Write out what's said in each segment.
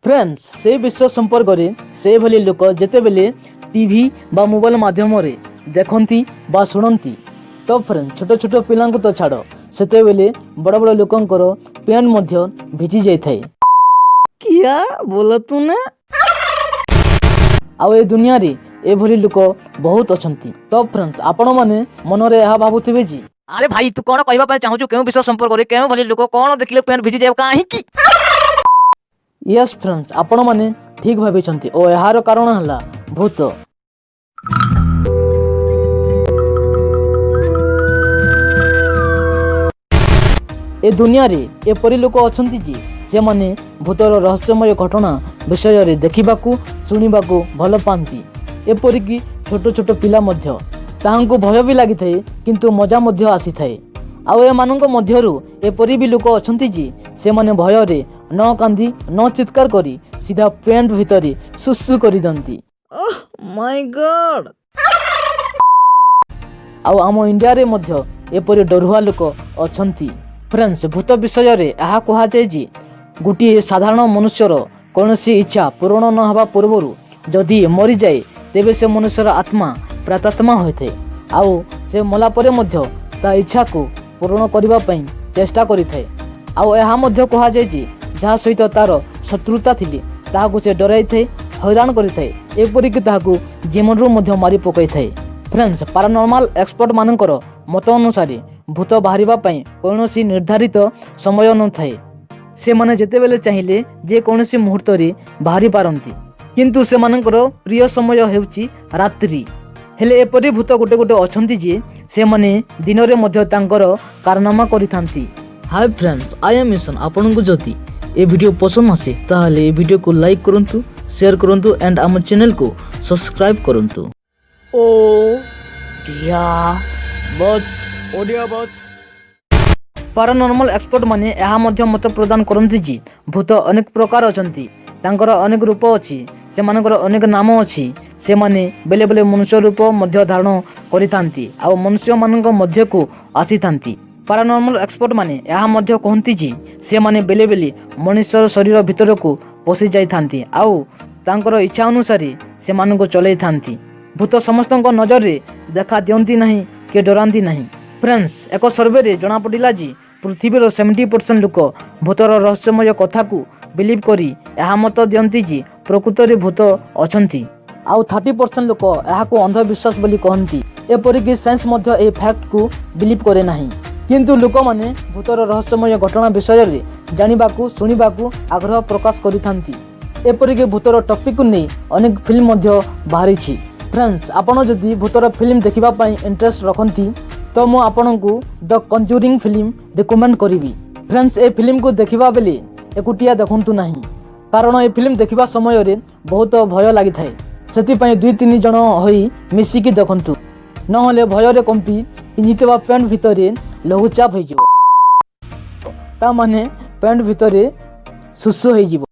Friends से विश्व संपर्क से भली लोक जितेबले टीवी बा मोबाइल माध्यम देखती बा शुणती तो फ्रेंड्स छोट छोट पिला तो छाड़ सेते बड़ बड़ लोकंकर पेन मध्य भिजी जाए किया बोल तू ना आउ ए दुनिया रे ए भली लोक बहुत अछंती। तो फ्रेंड्स आपण माने मनरे यह भाबुथिबे जी अरे भाई तू कौन कहबा पय चाहू केउ विश्व संपर्क रे केउ भली लोक कौन देखले पेन भिजी जाय काहे की। यस फ्रेंड्स आपण माने ठीक भाबिछंती ओ एहार कारण हला भूत। ए दुनिया रे एपरी लोक अछंती जी से माने भूतर रहस्यमय घटना विषय रे देखिबाकू सुनिबाकू भल पांती। एपरिकी छोट छोट पिला मध्य ताहांको भय भी लागि थाए किंतु मजा मध्य आसी थाए। आउ ए मानंको मध्यरु एपरी भी लोक अछंती जी से माने भय रे न कांदी न चित्कार करी सीधा पेंट भितरी सुसु करी दंती। Oh my God. आउ आम इंडिया रे मध्य एपरी डरुआ लोक अछंती। फ्रेंड्स भूत विषय रे आहा कहा जाय जी गोटे साधारण मनुष्यर कौनसी इच्छा पूर्ण न हवा पूर्व जदि मरी जाए तेबे से मनुष्यर आत्मा प्रातात्मा होइथे आउ से मला परे मध्य ता इच्छा को पूर्ण करबा पई चेष्टा करिथे। आउ एहा मध्य कहा जाय जी जहा सहित तार शत्रुता थिली ताहाकू से डराइथे हैरान करिथे एपरि कि ताहाकू जीवनरू मध्य मारी पकैथे। फ्रेंड्स पैरानॉर्मल एक्सपर्ट मानकर मत अनुसार भूत बाहरिबा पई कौनसी निर्धारित समय न थाए से माने जेतेबेले चाहिए जे कौनसी मुहूर्त रे बाहरी पारंती किंतु से मानकर प्रिय समय हेउची रात्रि। हेले एपरि भूत गोटे गोटे अछंती जे से माने दिन रे मध्य तांकर कारनामा करिथांती। हाय फ्रेंड्स आई एम मिशन आपनकु जति ए वीडियो पसंद आसे ताहले ए वीडियो को लाइक करंतु शेयर करंतु एंड आम चैनल को सब्सक्राइब करंतु। ओडिया बच ओडिया बच पैरानॉर्मल एक्सपर्ट माने यहाँ मध्य मत प्रदान करती जी भूत अनेक प्रकार अछंती तांकर अनेक रूप अछि से मानकर अनेक नाम अछि से माने बेले बेले मनुष्य रूप मध्य धारण करिथांती आउ मनुष्य मानक मध्य को आसीथांती। पैरानॉर्मल एक्सपर्ट माने यहाँ मध्य कहंती जी से माने बेले बेले मनुष्य शरीर भितर को पशि जाइथांती आउ तांकर इच्छा अनुसार से मानक चलै थांती। भूत समस्तଙ୍କ नजर रे देखा दियंती नहीं के डरांती नहीं। फ्रेंड्स एक सर्वे रे जना पड़िला जी पृथ्वीर 70% लोक भूतर रहस्यमय कथा को बिलीव करी यह मत दियंती जी प्रकृत रे भूत अछंती आउ 30% लोक यह को अंधविश्वास बोली कहंती। एपरिक साइंस मध्य ए फैक्ट को बिलीव करे नहीं किंतु लोक माने भूतर रहस्यमय घटना विषय रे जानिबाकू सुनिबाकू आग्रह प्रकाश करिथांती। एपरिक भूतर टॉपिक को नै अनेक फिल्म मध्य बाहरी छी। फ्रेंड्स आपण जदि भूतर फिल्म देखिबा पई इंटरेस्ट रखंती तो मु आपनकू द कंजूरिंग फिल्म रिकमेंड करिवि। फ्रेंड्स ए फिल्म को देखिबा बेले एकुटिया देखंतु नहीं कारण ए फिल्म देखिबा समय रे बहुत भय लागि थाए सेति पई 2-3 जण होई मिसिकी देखंतु नहले भय रे कंपी पिनितबा पेंट भितरे लहुचाप होई जिवो ता माने पेंट भितरे सुसु होई जिवो।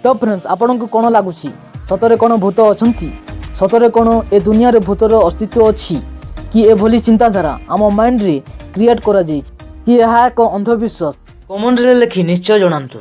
तो फ्रेंड्स आपनकू कोन लागुची सतरे कोन भूत अछंती सतरे कोन ए दुनिया रे भूतर अस्तित्व अछि कि एभली चिंताधारा आम माइंड रे क्रिएट करा जाई कि यह एक अंधविश्वास कमेंट रे लिखि निश्चय जणांतु।